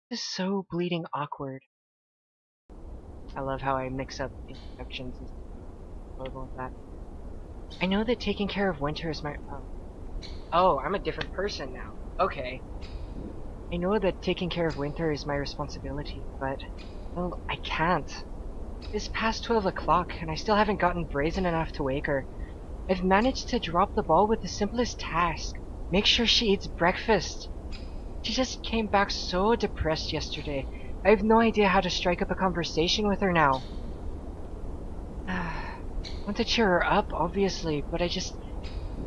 This is so bleeding awkward. I love how I mix up introductions and horrible with that. I know that taking care of Winter is my... Oh, I'm a different person now. Okay. I know that taking care of Winter is my responsibility, but... Well, I can't. It's past 12 o'clock, and I still haven't gotten brazen enough to wake her. I've managed to drop the ball with the simplest task. Make sure she eats breakfast. She just came back so depressed yesterday. I have no idea how to strike up a conversation with her now. I want to cheer her up, obviously, but I just...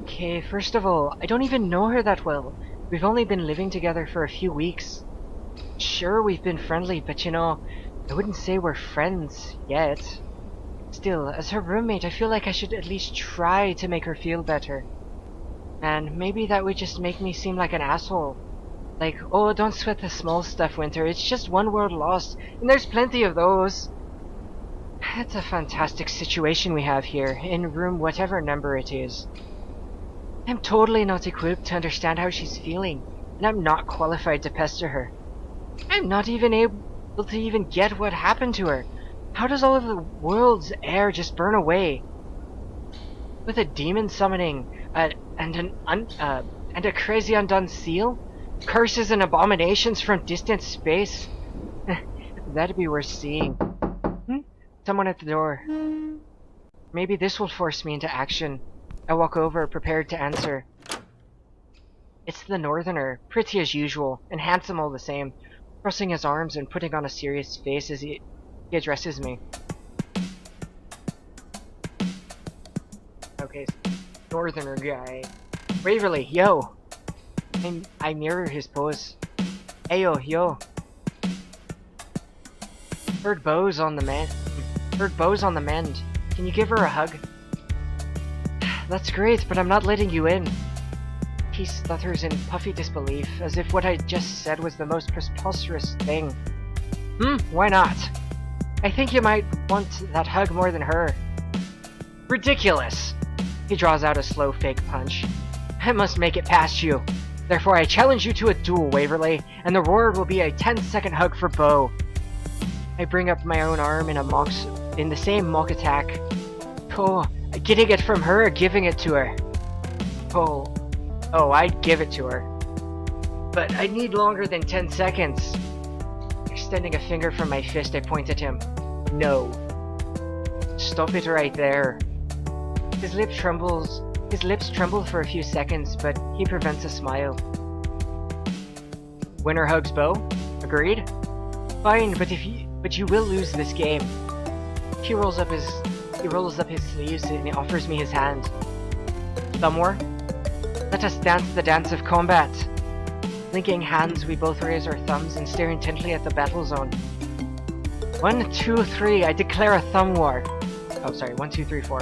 Okay, first of all, I don't even know her that well. We've only been living together for a few weeks. Sure, we've been friendly, but you know, I wouldn't say we're friends yet. Still, as her roommate, I feel like I should at least try to make her feel better. And maybe that would just make me seem like an asshole. Like, oh, don't sweat the small stuff, Winter. It's just one world lost, and there's plenty of those. It's a fantastic situation we have here, in room whatever number it is. I'm totally not equipped to understand how she's feeling, and I'm not qualified to pester her. I'm not even able to even get what happened to her. How does all of the world's air just burn away? With a demon summoning, and a crazy undone seal? Curses and abominations from distant space? That'd be worth seeing. Someone at the door. Maybe this will force me into action. I walk over, prepared to answer. It's the Northerner, pretty as usual, and handsome all the same, crossing his arms and putting on a serious face as he addresses me. Okay, Northerner guy. Waverly, yo! I mirror his pose. Ayo, yo. Heard Bo's on the mend. Can you give her a hug? That's great, but I'm not letting you in. He stutters in puffy disbelief, as if what I just said was the most preposterous thing. Why not? I think you might want that hug more than her. Ridiculous! He draws out a slow fake punch. I must make it past you. Therefore I challenge you to a duel, Waverly, and the reward will be a 10-second hug for Bo. I bring up my own arm in the same mock attack. Oh, getting it from her or giving it to her? Oh, I'd give it to her. But I need longer than 10 seconds. Extending a finger from my fist, I point at him. No. Stop it right there. His lips tremble for a few seconds, but he prevents a smile. Winner hugs Bo? Agreed? Fine, but you will lose this game. He rolls up his sleeves and he offers me his hand. Thumb war? Let us dance the dance of combat. Linking hands, we both raise our thumbs and stare intently at the battle zone. 1, 2, 3, I declare a thumb war. Oh, sorry, 1, 2, 3, 4.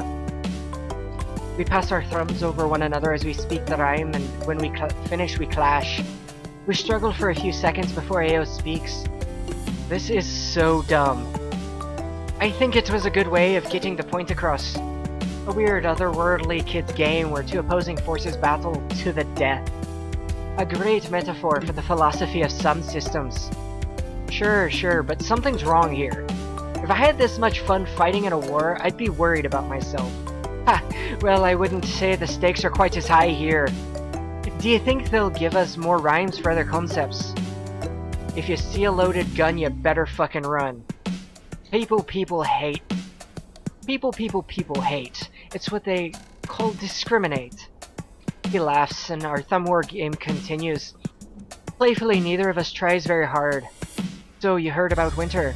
We pass our thumbs over one another as we speak the rhyme, and when we finish, we clash. We struggle for a few seconds before Ao speaks. This is so dumb. I think it was a good way of getting the point across. A weird, otherworldly kid's game where two opposing forces battle to the death. A great metaphor for the philosophy of some systems. Sure, but something's wrong here. If I had this much fun fighting in a war, I'd be worried about myself. Ha! Well, I wouldn't say the stakes are quite as high here. Do you think they'll give us more rhymes for other concepts? If you see a loaded gun, you better fucking run. People hate. People hate. It's what they call discriminate. He laughs, and our thumb war game continues. Playfully, neither of us tries very hard. So, you heard about Winter?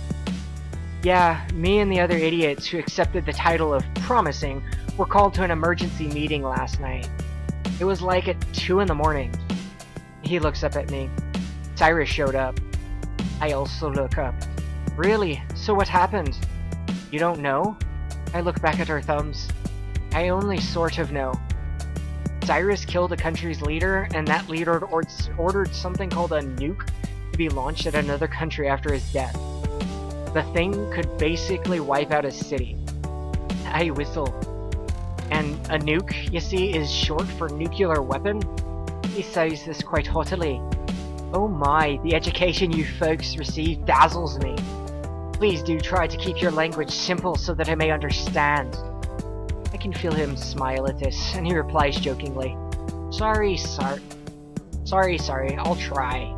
Yeah, me and the other idiots who accepted the title of promising were called to an emergency meeting last night. It was like at 2 in the morning. He looks up at me. Cyrus showed up. I also look up. Really? So what happened? You don't know? I look back at our thumbs. I only sort of know. Cyrus killed a country's leader, and that leader ordered something called a nuke to be launched at another country after his death. The thing could basically wipe out a city. I whistle. And a nuke, you see, is short for nuclear weapon? He says this quite haughtily. Oh my, the education you folks receive dazzles me. Please do try to keep your language simple so that I may understand. I can feel him smile at this, and he replies jokingly, Sorry, I'll try.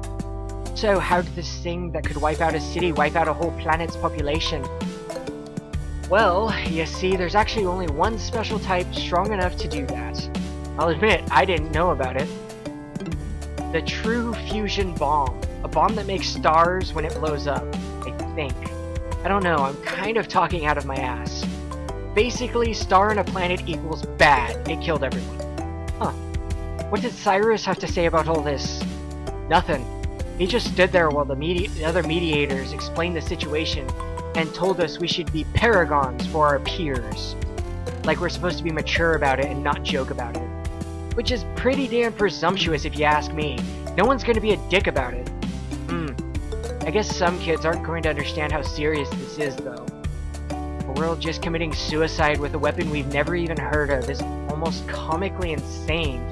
So how did this thing that could wipe out a city wipe out a whole planet's population? Well, you see, there's actually only one special type strong enough to do that. I'll admit, I didn't know about it. The true fusion bomb. A bomb that makes stars when it blows up, I think. I don't know, I'm kind of talking out of my ass. Basically, star on a planet equals bad. It killed everyone. Huh. What did Cyrus have to say about all this? Nothing. He just stood there while the other mediators explained the situation and told us we should be paragons for our peers. Like we're supposed to be mature about it and not joke about it. Which is pretty damn presumptuous if you ask me. No one's gonna be a dick about it. I guess some kids aren't going to understand how serious this is, though. A world just committing suicide with a weapon we've never even heard of is almost comically insane.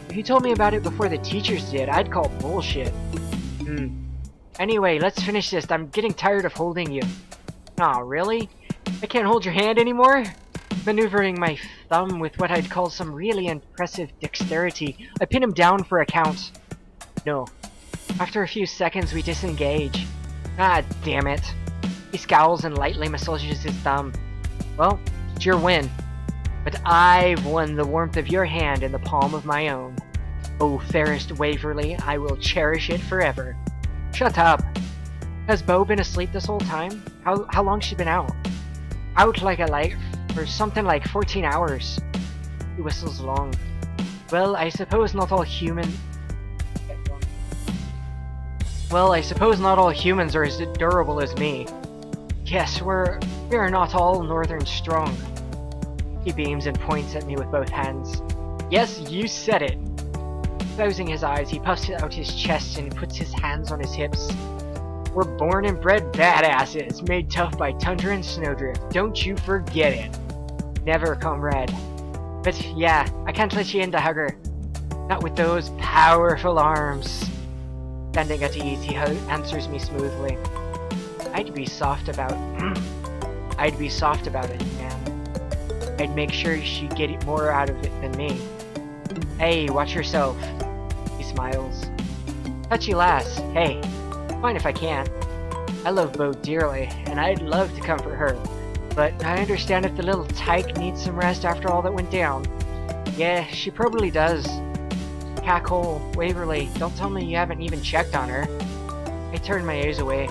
If you told me about it before the teachers did, I'd call bullshit. Anyway, let's finish this. I'm getting tired of holding you. Aw, really? I can't hold your hand anymore? Maneuvering my thumb with what I'd call some really impressive dexterity, I pin him down for a count. No. After a few seconds, we disengage. Ah, damn it. He scowls and lightly massages his thumb. Well, it's your win. But I've won the warmth of your hand in the palm of my own. Oh, fairest Waverly, I will cherish it forever. Shut up. Has Bo been asleep this whole time? How long's she been out? Out like a light for something like 14 hours. He whistles long. Well, I suppose not all humans are as durable as me. Yes, we are not all northern strong. He beams and points at me with both hands. Yes, you said it. Closing his eyes, he puffs out his chest and puts his hands on his hips. We're born and bred badasses, made tough by tundra and snowdrift. Don't you forget it. Never, comrade. But yeah, I can't let you in to hug her. Not with those powerful arms. Standing at ease, he answers me smoothly. I'd be soft about it, man. I'd make sure she'd get more out of it than me. Hey, watch yourself. He smiles. Touchy lass. Hey, fine if I can. I love Bo dearly, and I'd love to comfort her. But I understand if the little tyke needs some rest after all that went down. Yeah, she probably does. Cackhole, Waverly, don't tell me you haven't even checked on her. I turn my eyes away.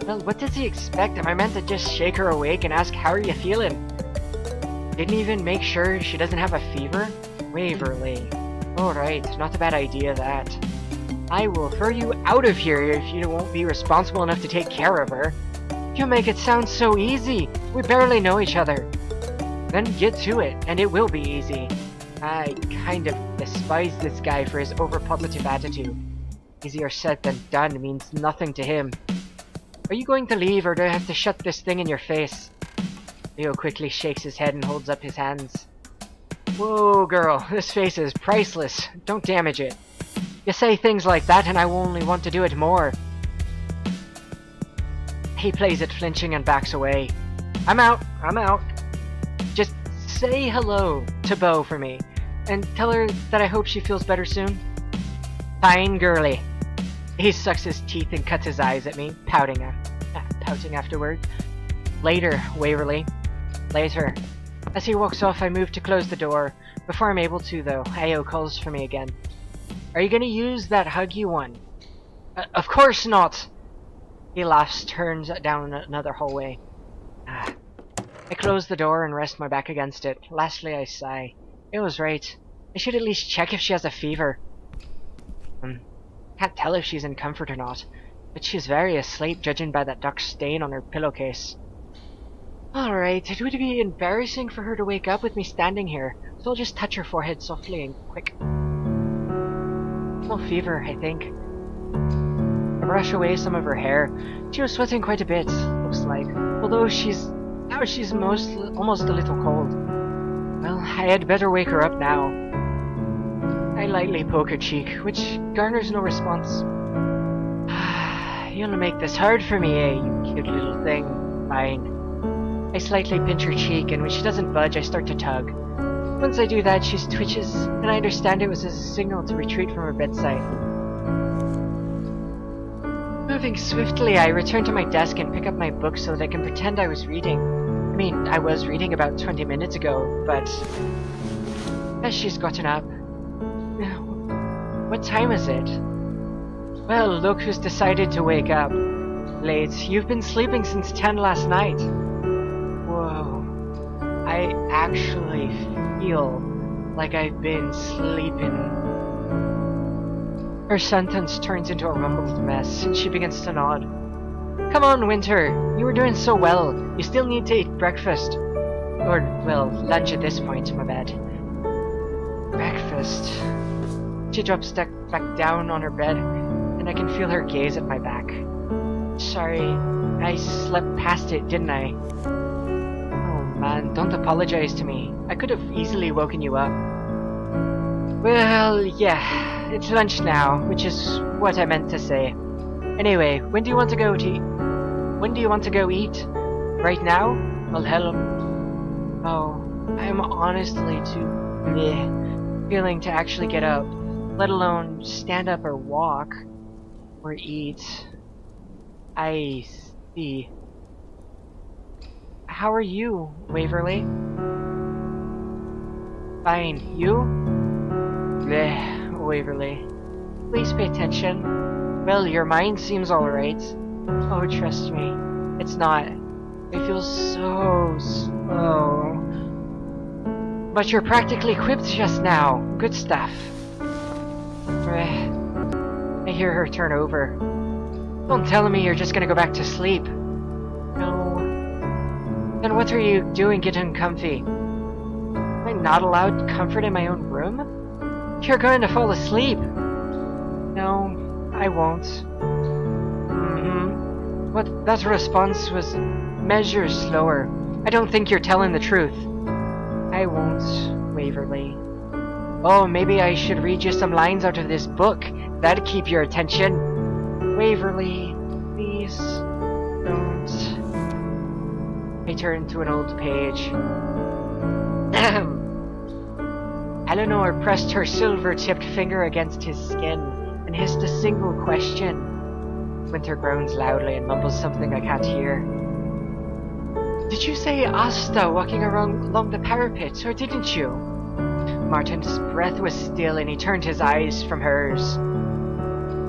Well, what does he expect? Am I meant to just shake her awake and ask, how are you feeling? Didn't even make sure she doesn't have a fever? Waverly. Alright, not a bad idea that. I will throw you out of here if you won't be responsible enough to take care of her. You make it sound so easy. We barely know each other. Then get to it, and it will be easy. I kind of despise this guy for his over-positive attitude. Easier said than done means nothing to him. Are you going to leave, or do I have to shut this thing in your face? Leo quickly shakes his head and holds up his hands. Whoa, girl, this face is priceless. Don't damage it. You say things like that and I will only want to do it more. He plays it flinching and backs away. I'm out. Just say hello to Bo for me, and tell her that I hope she feels better soon. Fine, girly. He sucks his teeth and cuts his eyes at me, pouting afterward. Later, Waverly. Later. As he walks off, I move to close the door. Before I'm able to, though, Ayo calls for me again. Are you gonna use that huggy one? Of course not! He laughs, turns down another hallway. I close the door and rest my back against it. Lastly, I sigh. It was right. I should at least check if she has a fever. Can't tell if she's in comfort or not, but she's very asleep, judging by that dark stain on her pillowcase. Alright, it would be embarrassing for her to wake up with me standing here, so I'll just touch her forehead softly and quick. No fever, I think. I brush away some of her hair. She was sweating quite a bit, looks like, although she's almost a little cold. Well, I had better wake her up now. I lightly poke her cheek, which garners no response. You'll make this hard for me, eh, you cute little thing. Fine. I slightly pinch her cheek, and when she doesn't budge, I start to tug. Once I do that, she twitches, and I understand it was as a signal to retreat from her bedside. Moving swiftly, I return to my desk and pick up my book so that I can pretend I was reading. I mean, I was reading about 20 minutes ago, but... as she's gotten up... What time is it? Well, look who's decided to wake up. Late. You've been sleeping since 10 last night. Whoa. I actually feel like I've been sleeping. Her sentence turns into a rumbled mess, and she begins to nod. Come on, Winter. You were doing so well. You still need to eat breakfast. Or, well, lunch at this point, my bad. Breakfast. She drops back down on her bed, and I can feel her gaze at my back. Sorry, I slept past it, didn't I? Oh man, don't apologize to me. I could have easily woken you up. Well, yeah, it's lunch now, which is what I meant to say. Anyway, when do you want to go eat? Right now? Well, hell... Oh, I'm honestly too feeling to actually get up, let alone stand up or walk, or eat. I see. How are you, Waverly? Fine. You? Bleh, Waverly. Please pay attention. Well, your mind seems alright. Oh, trust me. It's not. I feel so slow. But you're practically equipped just now. Good stuff. I hear her turn over. Don't tell me you're just gonna go back to sleep. No. Then what are you doing getting comfy? Am I not allowed comfort in my own room? You're going to fall asleep. No, I won't. But that response was measures slower. I don't think you're telling the truth. I won't, Waverly. Oh, maybe I should read you some lines out of this book. That'd keep your attention. Waverly, please don't. I turn to an old page. Eleanor pressed her silver-tipped finger against his skin and hissed a single question. Winter groans loudly and mumbles something I can't hear. Did you say Asta walking along the parapet, or didn't you? Martin's breath was still and he turned his eyes from hers.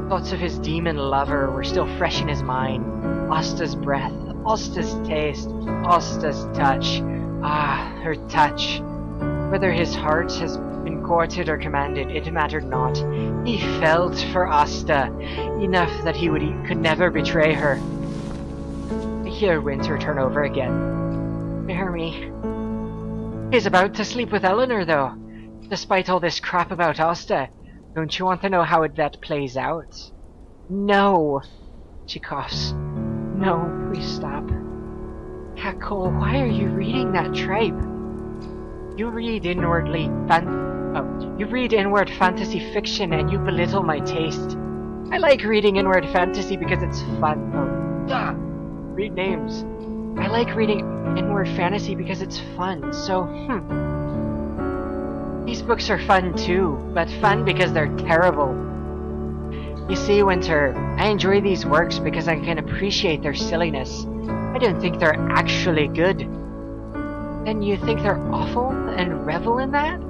Thoughts of his demon lover were still fresh in his mind. Asta's breath, Asta's taste, Asta's touch. Ah, her touch. Whether his heart has been courted or commanded, it mattered not. He felt for Asta, enough that he could never betray her. I hear Winter turn over again. Bear me. He's about to sleep with Eleanor, though. Despite all this crap about Asta, don't you want to know how that plays out? No! She coughs. No, please stop. Cole, why are you reading that tripe? You read inward fantasy fiction and you belittle my taste. I like reading inward fantasy because it's fun. Read names. I like reading inward fantasy because it's fun, so, These books are fun too, but fun because they're terrible. You see, Winter, I enjoy these works because I can appreciate their silliness. I don't think they're actually good. Then you think they're awful and revel in that?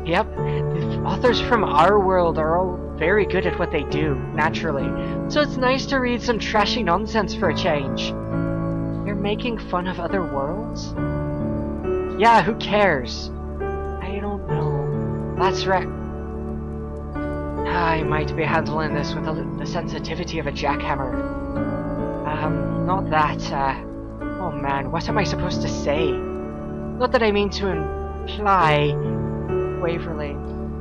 Yep, the authors from our world are all very good at what they do, naturally, so it's nice to read some trashy nonsense for a change. You're making fun of other worlds? Yeah, who cares? I don't know. That's right. I might be handling this with the sensitivity of a jackhammer. Not that, oh man, what am I supposed to say? Not that I mean to imply... Waverly,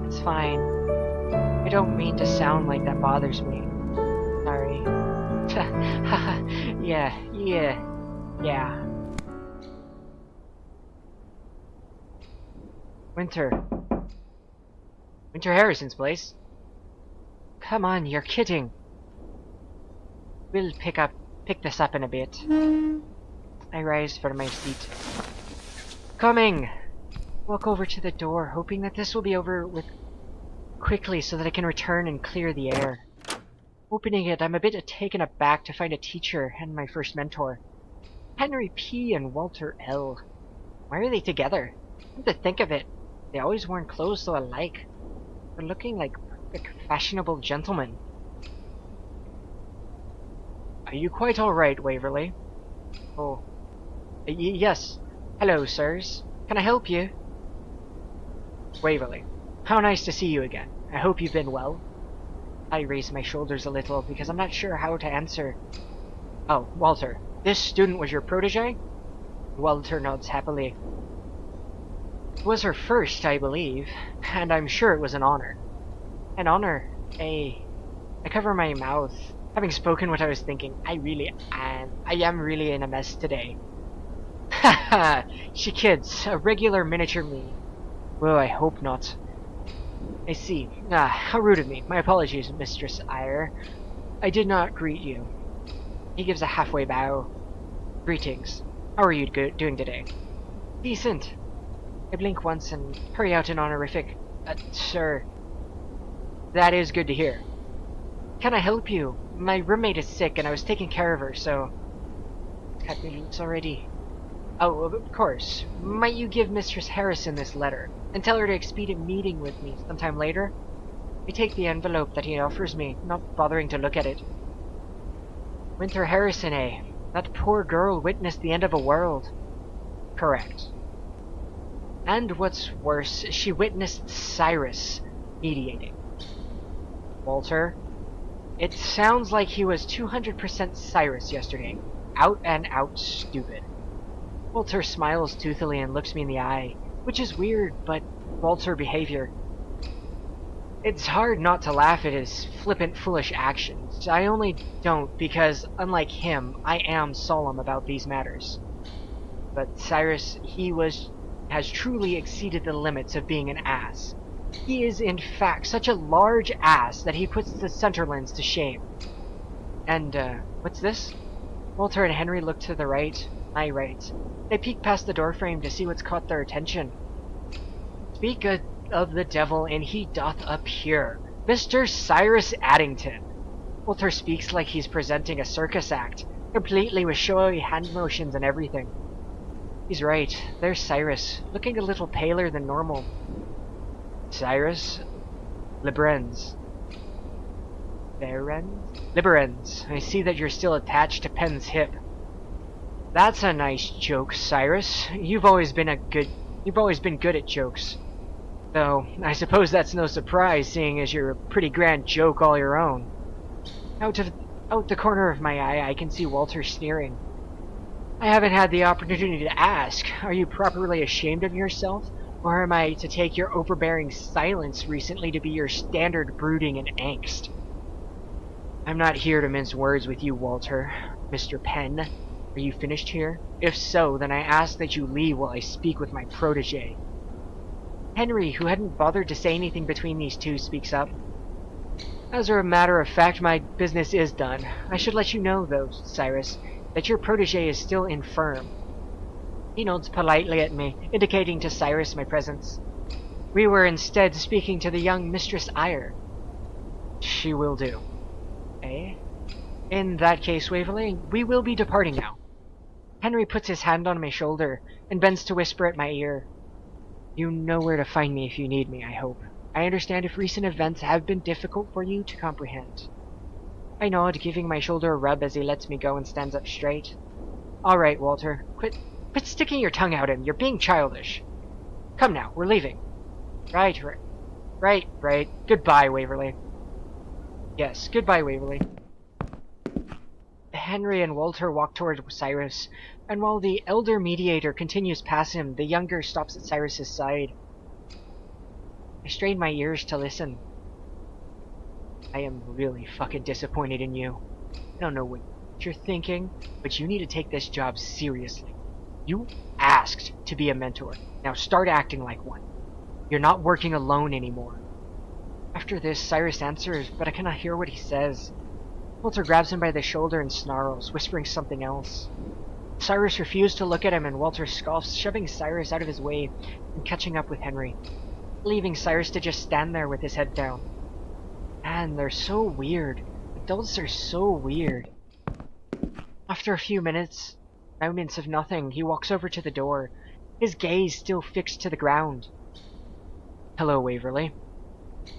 it's fine. I don't mean to sound like that bothers me. Sorry. Yeah. Winter Harrison's place? Come on, you're kidding. We'll pick this up in a bit. I rise from my seat. Coming! Walk over to the door, hoping that this will be over with quickly so that I can return and clear the air. Opening it, I'm a bit taken aback to find a teacher and my first mentor. Henry P. and Walter L. Why are they together? Come to think of it, they always worn clothes so alike. They're looking like fashionable gentlemen. Are you quite alright, Waverly? Oh. Yes. Hello, sirs. Can I help you? Waverly. How nice to see you again. I hope you've been well. I raise my shoulders a little because I'm not sure how to answer. Oh, Walter. This student was your protege? Walter nods happily. It was her first, I believe, and I'm sure it was an honor. An honor? I cover my mouth. Having spoken what I was thinking, I am really in a mess today. Haha, she kids, a regular miniature me. Well, I hope not. I see. How rude of me. My apologies, Mistress Eyre. I did not greet you. He gives a halfway bow. Greetings. How are you doing today? Decent. I blink once and hurry out an honorific. Sir. That is good to hear. Can I help you? My roommate is sick and I was taking care of her, so... Cut me loose already. Oh, of course. Might you give Mistress Harrison this letter, and tell her to expedite a meeting with me sometime later? I take the envelope that he offers me, not bothering to look at it. Winter Harrison, eh? That poor girl witnessed the end of a world. Correct. And what's worse, she witnessed Cyrus mediating. Walter? It sounds like he was 200% Cyrus yesterday. Out and out stupid. Walter smiles toothily and looks me in the eye, which is weird, but Walter behavior. It's hard not to laugh at his flippant, foolish actions. I only don't because, unlike him, I am solemn about these matters. But Cyrus, has truly exceeded the limits of being an ass. He is, in fact, such a large ass that he puts the Sunderlands to shame. And, what's this? Walter and Henry look to the right, my right. They peek past the doorframe to see what's caught their attention. Speak of the devil, and he doth appear. Mr. Cyrus Addington. Walter speaks like he's presenting a circus act, completely with showy hand motions and everything. He's right. There's Cyrus, looking a little paler than normal. Cyrus? Liberens. Liberens. I see that you're still attached to Penn's hip. That's a nice joke, Cyrus. You've always been good at jokes. Though, I suppose that's no surprise, seeing as you're a pretty grand joke all your own. Out the corner of my eye, I can see Walter sneering. I haven't had the opportunity to ask, are you properly ashamed of yourself? Or am I to take your overbearing silence recently to be your standard brooding and angst? I'm not here to mince words with you, Walter. Mr. Penn, are you finished here? If so, then I ask that you leave while I speak with my protege. Henry, who hadn't bothered to say anything between these two, speaks up. As a matter of fact, my business is done. I should let you know, though, Cyrus, that your protege is still infirm. He nods politely at me, indicating to Cyrus my presence. We were instead speaking to the young Mistress Eyre. She will do. Eh? In that case, Waverly, we will be departing now. Henry puts his hand on my shoulder and bends to whisper at my ear. You know where to find me if you need me, I hope. I understand if recent events have been difficult for you to comprehend. I nod, giving my shoulder a rub as he lets me go and stands up straight. All right, Walter. Quit sticking your tongue out at him. You're being childish. Come now, we're leaving. Right. Goodbye, Waverly. Yes, goodbye, Waverly. Henry and Walter walk toward Cyrus, and while the elder mediator continues past him, the younger stops at Cyrus's side. I strain my ears to listen. I am really fucking disappointed in you. I don't know what you're thinking, but you need to take this job seriously. You asked to be a mentor. Now start acting like one. You're not working alone anymore. After this, Cyrus answers, but I cannot hear what he says. Walter grabs him by the shoulder and snarls, whispering something else. Cyrus refused to look at him, and Walter scoffs, shoving Cyrus out of his way and catching up with Henry, leaving Cyrus to just stand there with his head down. Man, they're so weird. Adults are so weird. After a few moments of nothing, he walks over to the door, his gaze still fixed to the ground. Hello, Waverly.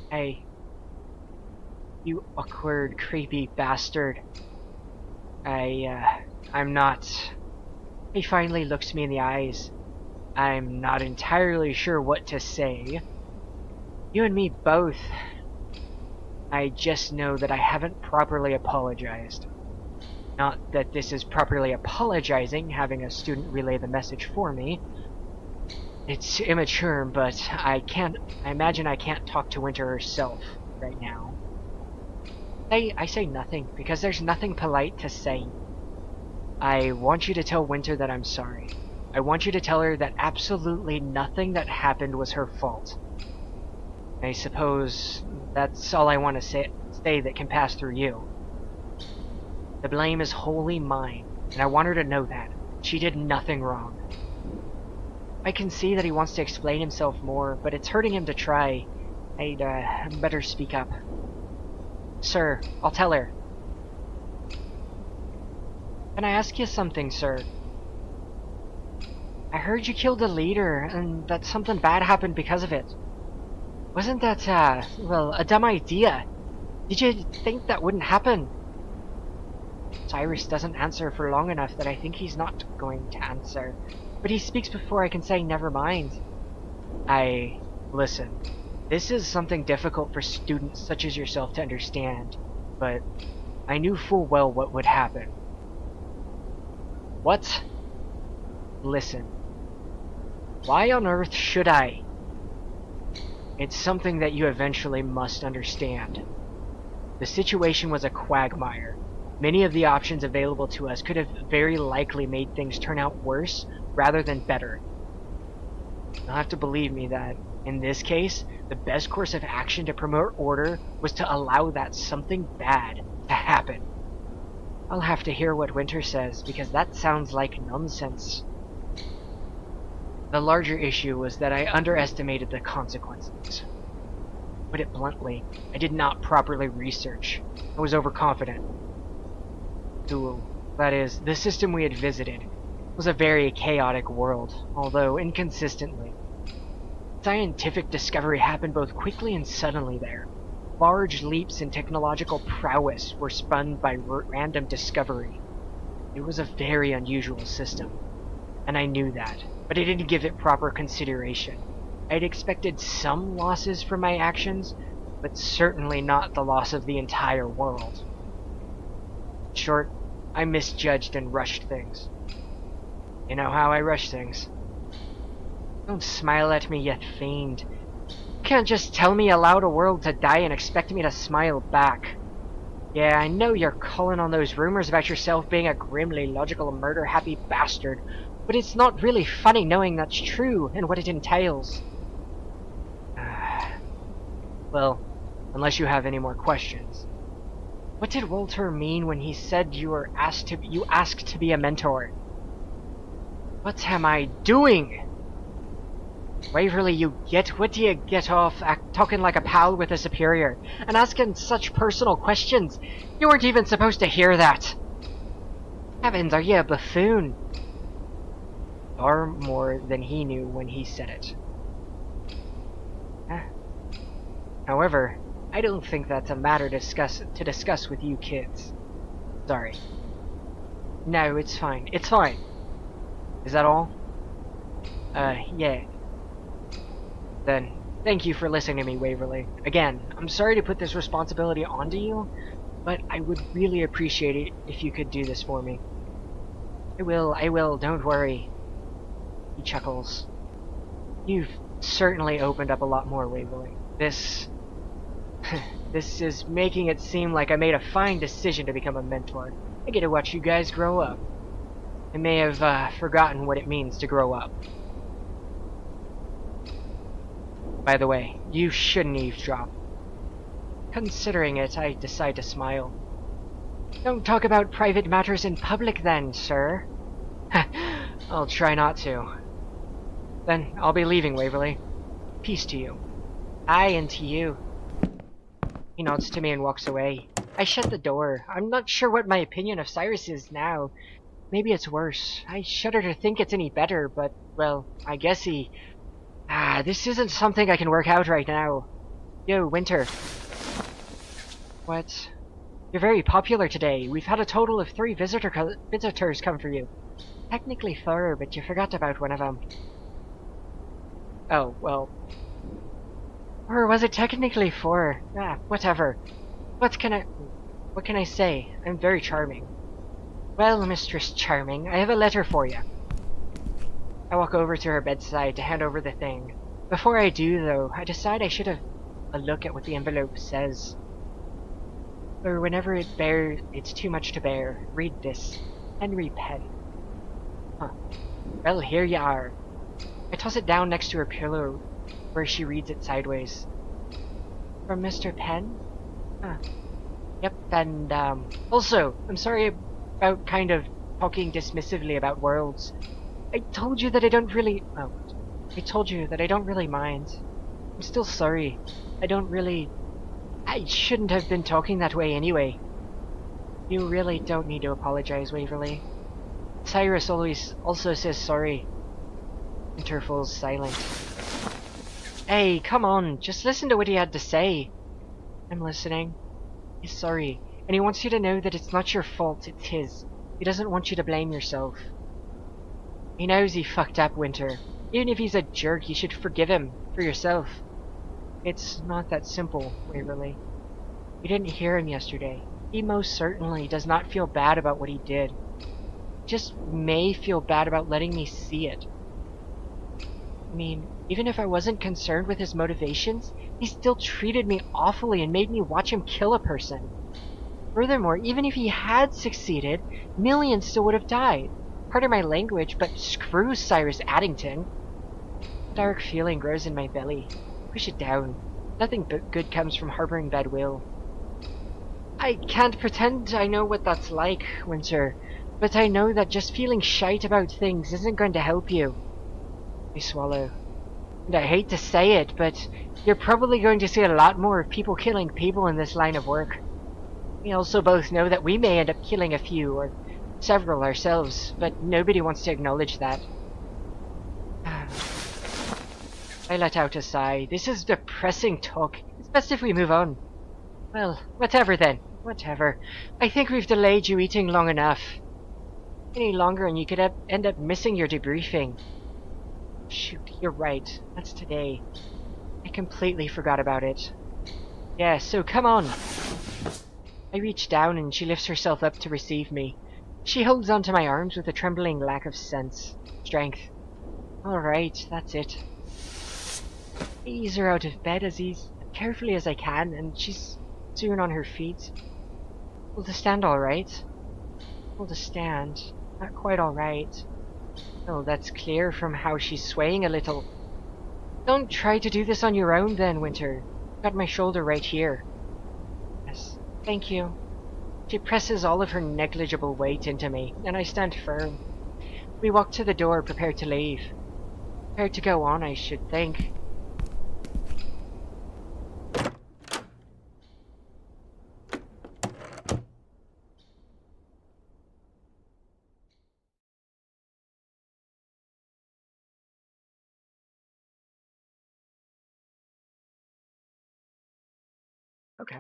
Hey. You awkward, creepy bastard. I'm not... He finally looks me in the eyes. I'm not entirely sure what to say. You and me both. I just know that I haven't properly apologized. Not that this is properly apologizing, having a student relay the message for me. It's immature, but I imagine I can't talk to Winter herself right now. I say nothing, because there's nothing polite to say. I want you to tell Winter that I'm sorry. I want you to tell her that absolutely nothing that happened was her fault. I suppose that's all I want to say that can pass through you. The blame is wholly mine, and I want her to know that. She did nothing wrong. I can see that he wants to explain himself more, but it's hurting him to try. I'd better speak up. Sir, I'll tell her. Can I ask you something, sir? I heard you killed the leader, and that something bad happened because of it. Wasn't that, well, a dumb idea? Did you think that wouldn't happen? Cyrus doesn't answer for long enough that I think he's not going to answer. But he speaks before I can say never mind. Listen. This is something difficult for students such as yourself to understand, but I knew full well what would happen. What? Listen. Why on earth should I? It's something that you eventually must understand. The situation was a quagmire. Many of the options available to us could have very likely made things turn out worse rather than better. You'll have to believe me that, in this case, the best course of action to promote order was to allow that something bad to happen. I'll have to hear what Winter says, because that sounds like nonsense. The larger issue was that I underestimated the consequences. To put it bluntly, I did not properly research. I was overconfident. That is, the system we had visited was a very chaotic world, although inconsistently. Scientific discovery happened both quickly and suddenly there. Large leaps in technological prowess were spun by random discovery. It was a very unusual system, and I knew that, but I didn't give it proper consideration. I had expected some losses from my actions, but certainly not the loss of the entire world. In short, I misjudged and rushed things. You know how I rush things. Don't smile at me, you fiend. You can't just tell me you allowed a world to die and expect me to smile back. Yeah, I know you're calling on those rumors about yourself being a grimly logical murder-happy bastard, but it's not really funny knowing that's true and what it entails. Well, unless you have any more questions. What did Walter mean when he said you asked to be a mentor? What am I doing? Waverly, what do you get off talking like a pal with a superior, and asking such personal questions? You weren't even supposed to hear that. Heavens, are you a buffoon? Far more than he knew when he said it. However, I don't think that's a matter to discuss with you kids. Sorry. No, it's fine. It's fine. Is that all? Yeah. Then, thank you for listening to me, Waverly. Again, I'm sorry to put this responsibility onto you, but I would really appreciate it if you could do this for me. I will, don't worry. He chuckles. You've certainly opened up a lot more, Waverly. This is making it seem like I made a fine decision to become a mentor. I get to watch you guys grow up. I may have forgotten what it means to grow up. By the way, you shouldn't eavesdrop. Considering it, I decide to smile. Don't talk about private matters in public then, sir. I'll try not to. Then I'll be leaving, Waverly. Peace to you. Aye, and to you. He nods to me and walks away. I shut the door. I'm not sure what my opinion of Cyrus is now. Maybe it's worse. I shudder to think it's any better, but, well, I guess he... this isn't something I can work out right now. Yo, Winter. What? You're very popular today. We've had a total of 3 visitors come for you. Technically 4, but you forgot about one of them. Oh, well... Or was it technically 4? Whatever. What can I say? I'm very charming. Well, Mistress Charming, I have a letter for you. I walk over to her bedside to hand over the thing. Before I do, though, I decide I should have a look at what the envelope says. Or whenever it's too much to bear, read this. Henry Penn. Huh. Well, here you are. I toss it down next to her pillow, where she reads it sideways. From Mr. Penn? Huh. Yep, and, also, I'm sorry about kind of talking dismissively about worlds. I told you that I don't really mind. I'm still sorry. I shouldn't have been talking that way anyway. You really don't need to apologize, Waverly. Cyrus also says sorry. Winter falls silent. Hey, come on, just listen to what he had to say. I'm listening. He's sorry, and he wants you to know that it's not your fault, it's his. He doesn't want you to blame yourself. He knows he fucked up, Winter. Even if he's a jerk, you should forgive him, for yourself. It's not that simple, Waverly. You didn't hear him yesterday. He most certainly does not feel bad about what he did. He just may feel bad about letting me see it. I mean, even if I wasn't concerned with his motivations, he still treated me awfully and made me watch him kill a person. Furthermore, even if he had succeeded, millions still would have died. Pardon my language, but screw Cyrus Addington. A dark feeling grows in my belly. Push it down. Nothing good comes from harboring bad will. I can't pretend I know what that's like, Winter, but I know that just feeling shite about things isn't going to help you. I swallow. And I hate to say it, but you're probably going to see a lot more of people killing people in this line of work. We also both know that we may end up killing a few, or several ourselves, but nobody wants to acknowledge that. I let out a sigh. This is depressing talk. It's best if we move on. Well, whatever then. Whatever. I think we've delayed you eating long enough. Any longer and you could end up missing your debriefing. Shoot, you're right. That's today. I completely forgot about it. Yeah, so come on. I reach down and she lifts herself up to receive me. She holds onto my arms with a trembling lack of strength. Alright, that's it. I ease her out of bed as carefully as I can, and she's soon on her feet. Able to stand alright? Able to stand. Not quite alright. Oh, that's clear from how she's swaying a little. Don't try to do this on your own then, Winter. Got my shoulder right here. Yes, thank you. She presses all of her negligible weight into me, and I stand firm. We walk to the door, prepared to leave. Prepared to go on, I should think. Okay.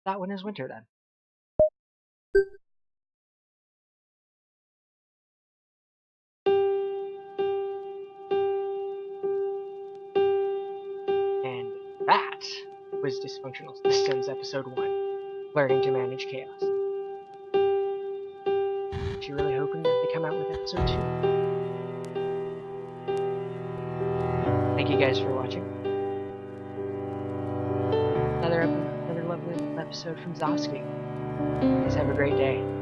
That one is Winter then. And that was Dysfunctional Systems Episode 1, Learning to Manage Chaos. Actually really hoping that they come out with Episode 2. Thank you guys for watching. Another lovely episode from Zovski. Guys, have a great day.